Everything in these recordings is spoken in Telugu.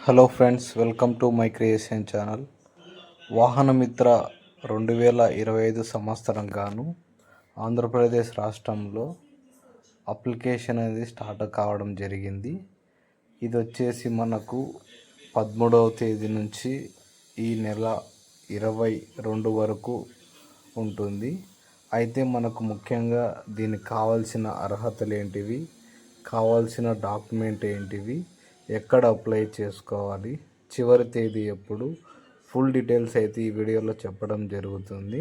Hello friends, welcome to my creation channel. Vahanamitra 2025 సంవత్సరం గాను ఆంధ్రప్రదేశ్ రాష్ట్రంలో అప్లికేషన్ అనేది స్టార్ట్ కావడం జరిగింది. ఇది వచ్చేసి మనకు 13వ తేదీ నుంచి ఈ నెల 22 వరకు ఉంటుంది. అయితే మనకు ముఖ్యంగా దీనికి కావాల్సిన అర్హతలు ఏంటివి, కావాల్సిన డాక్యుమెంట్ ఏంటివి, ఎక్కడ అప్లై చేసుకోవాలి, చివరి తేదీ ఎప్పుడు, ఫుల్ డీటెయిల్స్ అయితే ఈ వీడియోలో చెప్పడం జరుగుతుంది.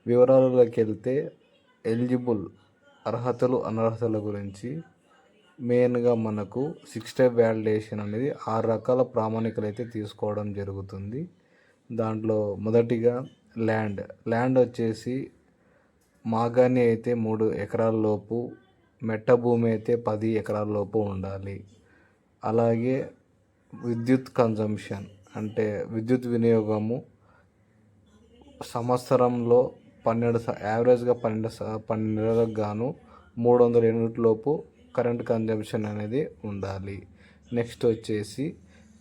వివరాలలోకి వెళ్తే ఎలిజిబుల్ అర్హతలు అనర్హతల గురించి మెయిన్గా మనకు 6 స్టెప్ వ్యాలిడేషన్ అనేది 6 రకాల ప్రామాణికలు అయితే తీసుకోవడం జరుగుతుంది. దాంట్లో మొదటిగా ల్యాండ్ వచ్చేసి మాగాణి అయితే 3 ఎకరాల లోపు, మెట్ట భూమి అయితే 10 ఎకరాల లోపు ఉండాలి. అలాగే విద్యుత్ కన్జంప్షన్ అంటే విద్యుత్ వినియోగము సంవత్సరంలో యావరేజ్గా 12 నెలలకు గాను 300 యూనిట్ల లోపు కరెంట్ కన్జంప్షన్ అనేది ఉండాలి. నెక్స్ట్ వచ్చేసి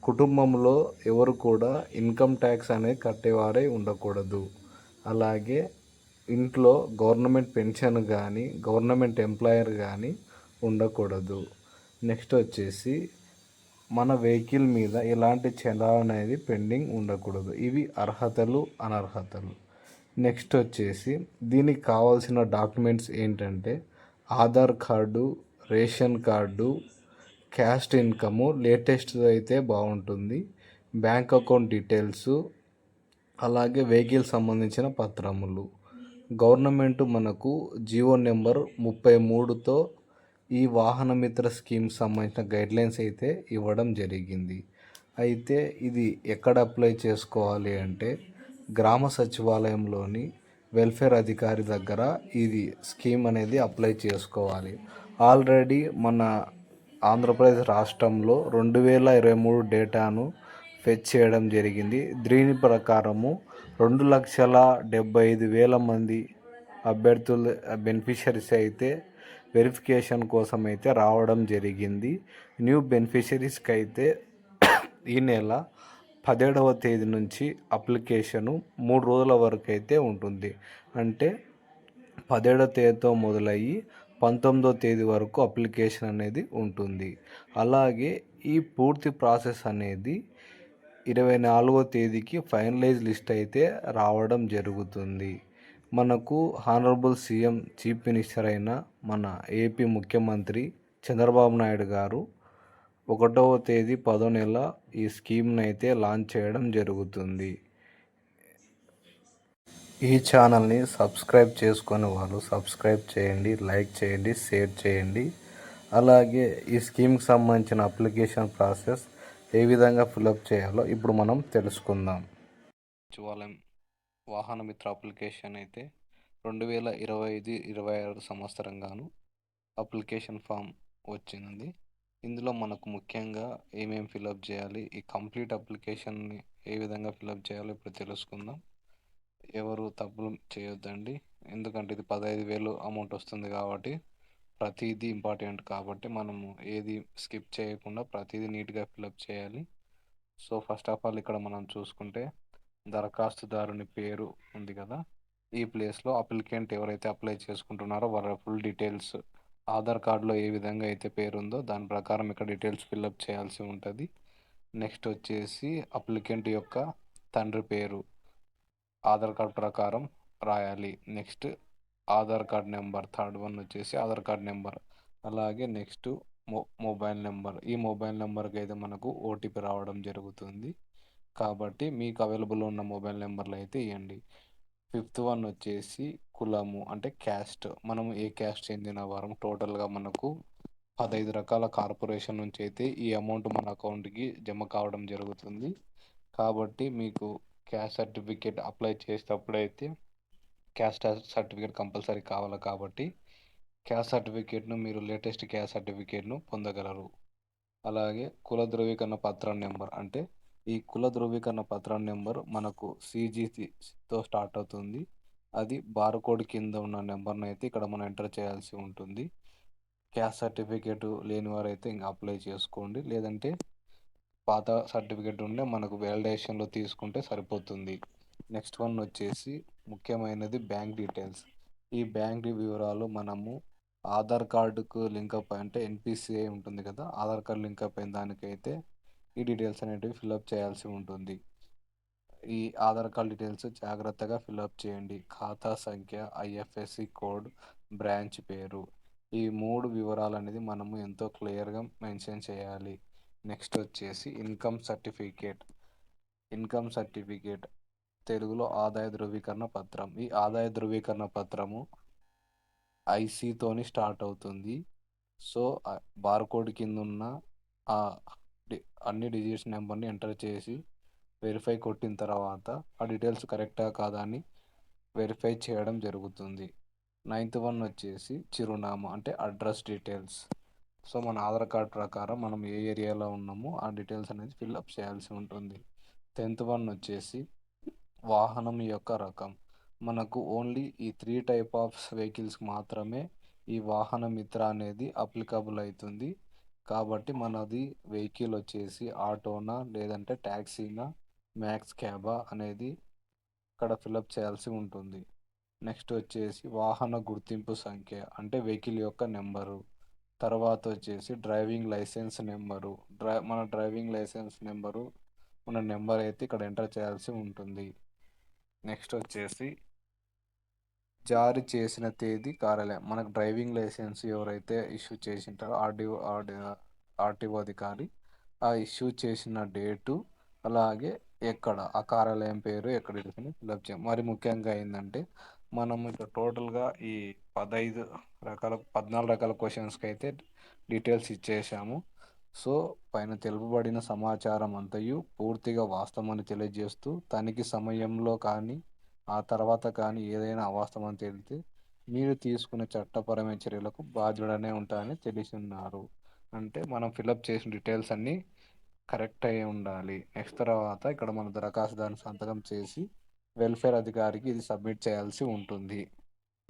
కుటుంబంలో ఎవరు కూడా ఇన్కమ్ ట్యాక్స్ అనేది కట్టేవారే ఉండకూడదు. అలాగే ఇంట్లో గవర్నమెంట్ పెన్షన్ కానీ గవర్నమెంట్ ఎంప్లాయర్ కానీ ఉండకూడదు. నెక్స్ట్ వచ్చేసి మన వెహికల్ మీద ఎలాంటి చలాన్ అనేది పెండింగ్ ఉండకూడదు. ఇవి అర్హతలు అనర్హతలు. నెక్స్ట్ వచ్చేసి దీనికి కావాల్సిన డాక్యుమెంట్స్ ఏంటంటే Aadhaar card, ration card, caste income latest అయితే బాగుంటుంది, బ్యాంక్ అకౌంట్ డీటెయిల్స్, అలాగే వెహికల్ సంబంధించిన పత్రములు. గవర్నమెంట్ మనకు జియో నెంబర్ 33తో ఈ వాహనమిత్ర స్కీమ్ సంబంధించిన గైడ్లైన్స్ అయితే ఇవ్వడం జరిగింది. అయితే ఇది ఎక్కడ అప్లై చేసుకోవాలి అంటే గ్రామ సచివాలయంలోని వెల్ఫేర్ అధికారి దగ్గర ఇది స్కీమ్ అనేది అప్లై చేసుకోవాలి. ఆల్రెడీ మన ఆంధ్రప్రదేశ్ రాష్ట్రంలో 2023 డేటాను ఫెచ్ చేయడం జరిగింది. దీని ప్రకారము 2,75,000 మంది అభ్యర్థులు బెనిఫిషరీస్ అయితే వెరిఫికేషన్ కోసం అయితే రావడం జరిగింది. న్యూ బెనిఫిషరీస్కి అయితే ఈ నెల 17వ తేదీ నుంచి అప్లికేషను 3 రోజుల వరకు అయితే ఉంటుంది. అంటే 17వ తేదీతో మొదలయ్యి 19వ తేదీ వరకు అప్లికేషన్ అనేది ఉంటుంది. అలాగే ఈ పూర్తి ప్రాసెస్ అనేది 24వ తేదీకి ఫైనలైజ్ లిస్ట్ అయితే రావడం జరుగుతుంది. మనకు హానరబుల్ సీఎం చీఫ్ మినిస్టర్ అయిన మన ఏపీ ముఖ్యమంత్రి చంద్రబాబు నాయుడు గారు 1వ తేదీ 10వ నెల ఈ స్కీమ్ని అయితే లాంచ్ చేయడం జరుగుతుంది. ఈ ఛానల్ని సబ్స్క్రైబ్ చేసుకునే వాళ్ళు సబ్స్క్రైబ్ చేయండి, లైక్ చేయండి, షేర్ చేయండి. అలాగే ఈ స్కీమ్కి సంబంధించిన అప్లికేషన్ ప్రాసెస్ ఏ విధంగా ఫిలప్ చేయాలో ఇప్పుడు మనం తెలుసుకుందాం. సచివాలయం వాహనమిత్ర అప్లికేషన్ అయితే 2025-26 సంవత్సరం గాను అప్లికేషన్ ఫామ్ వచ్చింది. ఇందులో మనకు ముఖ్యంగా ఏమేమి ఫిలప్ చేయాలి, ఈ కంప్లీట్ అప్లికేషన్ని ఏ విధంగా ఫిలప్ చేయాలో ఇప్పుడు తెలుసుకుందాం. ఎవరు తప్పులు చేయొద్దండి, ఎందుకంటే ఇది 15,000 అమౌంట్ వస్తుంది కాబట్టి ప్రతిదీ ఇంపార్టెంట్ కాబట్టి మనము ఏది స్కిప్ చేయకుండా ప్రతిదీ నీట్గా ఫిలప్ చేయాలి. సో ఫస్ట్ ఆఫ్ ఆల్ ఇక్కడ మనం చూసుకుంటే దరఖాస్తుదారుని పేరు ఉంది కదా, ఈ ప్లేస్లో అప్లికెంట్ ఎవరైతే అప్లై చేసుకుంటున్నారో వాళ్ళ ఫుల్ డీటెయిల్స్ ఆధార్ కార్డులో ఏ విధంగా అయితే పేరు ఉందో దాని ప్రకారం ఇక్కడ డీటెయిల్స్ ఫిల్అప్ చేయాల్సి ఉంటుంది. నెక్స్ట్ వచ్చేసి అప్లికెంట్ యొక్క తండ్రి పేరు ఆధార్ కార్డ్ ప్రకారం రాయాలి. Next Aadhaar card number, third one వచ్చేసి ఆధార్ కార్డ్ నెంబర్. అలాగే నెక్స్ట్ మొబైల్ నెంబర్. ఈ మొబైల్ నెంబర్కి అయితే మనకు ఓటీపీ రావడం జరుగుతుంది కాబట్టి మీకు అవైలబుల్ ఉన్న మొబైల్ నెంబర్లు అయితే ఇవ్వండి. ఫిఫ్త్ వన్ వచ్చేసి కులము అంటే క్యాస్ట్, మనము ఏ క్యాస్ట్ చెందిన వారం. టోటల్గా మనకు 15 రకాల కార్పొరేషన్ నుంచి అయితే ఈ అమౌంట్ మన అకౌంట్కి జమ కావడం జరుగుతుంది. కాబట్టి మీకు క్యాస్ట్ సర్టిఫికేట్ అప్లై చేసేటప్పుడైతే క్యాస్ట్ సర్టిఫికేట్ కంపల్సరీ కావాలి కాబట్టి క్యాస్ట్ సర్టిఫికేట్ను మీరు లేటెస్ట్ క్యాస్ట్ సర్టిఫికేట్ను పొందగలరు. అలాగే కుల ధృవీకరణ పత్రం నెంబర్ అంటే ఈ కుల ధృవీకరణ పత్రం నెంబర్ మనకు CGCతో స్టార్ట్ అవుతుంది. అది బార్కోడ్ కింద ఉన్న నెంబర్ను అయితే ఇక్కడ మనం ఎంటర్ చేయాల్సి ఉంటుంది. క్యాస్ట్ సర్టిఫికేట్ లేని వారైతే ఇంకా అప్లై చేసుకోండి, లేదంటే పాత సర్టిఫికేట్ ఉంటే మనకు వ్యాలిడేషన్లో తీసుకుంటే సరిపోతుంది. నెక్స్ట్ వన్ వచ్చేసి ముఖ్యమైనది బ్యాంక్ డీటెయిల్స్. ఈ బ్యాంక్ వివరాలు మనము ఆధార్ కార్డుకు లింకప్ అంటే ఎన్పిసిఐ ఉంటుంది కదా, ఆధార్ కార్డు లింకప్ అయిన దానికైతే ఈ డీటెయిల్స్ అనేటివి ఫిల్అప్ చేయాల్సి ఉంటుంది. ఈ ఆధార్ కార్డ్ డీటెయిల్స్ జాగ్రత్తగా ఫిల్అప్ చేయండి. ఖాతా సంఖ్య, ఐఎఫ్ఎస్సి కోడ్, బ్రాంచ్ పేరు, ఈ 3 వివరాలు అనేది మనము ఎంతో క్లియర్గా మెన్షన్ చేయాలి. నెక్స్ట్ వచ్చేసి ఇన్కమ్ సర్టిఫికేట్ తెలుగులో ఆదాయ ధృవీకరణ పత్రం. ఈ ఆదాయ ధృవీకరణ పత్రము ఐసీతోని స్టార్ట్ అవుతుంది. సో బార్కోడ్ కింద ఉన్న ఆ అన్ని డిజిట్స్ నెంబర్ని ఎంటర్ చేసి వెరిఫై కొట్టిన తర్వాత ఆ డీటెయిల్స్ కరెక్టా కాదా అని వెరిఫై చేయడం జరుగుతుంది. 9th వన్ వచ్చేసి చిరునామా అంటే అడ్రస్ డీటెయిల్స్. సో మన ఆధార్ కార్డ్ ప్రకారం మనం ఏ ఏరియాలో ఉన్నామో ఆ డీటెయిల్స్ అనేది ఫిల్అప్ చేయాల్సి ఉంటుంది. 10th వన్ వచ్చేసి వాహనం యొక్క రకం. మనకు ఓన్లీ ఈ 3 టైప్ ఆఫ్ వెహికల్స్ మాత్రమే ఈ వాహన మిత్ర అనేది అప్లికబుల్ అవుతుంది. కాబట్టి మనది వెహికల్ వచ్చేసి ఆటోనా లేదంటే ట్యాక్సీనా, మ్యాక్స్ క్యాబా అనేది ఇక్కడ ఫిల్అప్ చేయాల్సి ఉంటుంది. నెక్స్ట్ వచ్చేసి వాహన గుర్తింపు సంఖ్య అంటే వెహికల్ యొక్క నెంబరు. తర్వాత వచ్చేసి డ్రైవింగ్ లైసెన్స్ నెంబరు. మన డ్రైవింగ్ లైసెన్స్ నెంబరు మన నెంబర్ అయితే ఇక్కడ ఎంటర్ చేయాల్సి ఉంటుంది. నెక్స్ట్ వచ్చేసి జారీ చేసిన తేదీ, కార్యాలయం. మనకు డ్రైవింగ్ లైసెన్స్ ఎవరైతే ఇష్యూ చేసింటారో ఆర్టీఓ అధికారి ఆ ఇష్యూ చేసిన డేటు, అలాగే ఎక్కడ ఆ కార్యాలయం పేరు ఎక్కడ ఇరుకుని ఫిల్అప్ చేయాలి. మరి ముఖ్యంగా ఏంటంటే మనం ఇక్కడ టోటల్గా ఈ 14 రకాల క్వశ్చన్స్కి అయితే డీటెయిల్స్ ఇచ్చేసాము. సో పైన తెలుపబడిన సమాచారం అంతయు పూర్తిగా వాస్తవాన్ని తెలియజేస్తూ తనిఖీ సమయంలో కానీ ఆ తర్వాత కానీ ఏదైనా అవాస్తవం తేలితే మీరు తీసుకునే చట్టపరమైన చర్యలకు బాధ్యుడనే ఉంటారని తెలిసి ఉన్నారు. అంటే మనం ఫిలప్ చేసిన డీటెయిల్స్ అన్నీ కరెక్ట్ అయి ఉండాలి. నెక్స్ట్ తర్వాత ఇక్కడ మన దరఖాస్తుదారుని సంతకం చేసి వెల్ఫేర్ అధికారికి ఇది సబ్మిట్ చేయాల్సి ఉంటుంది.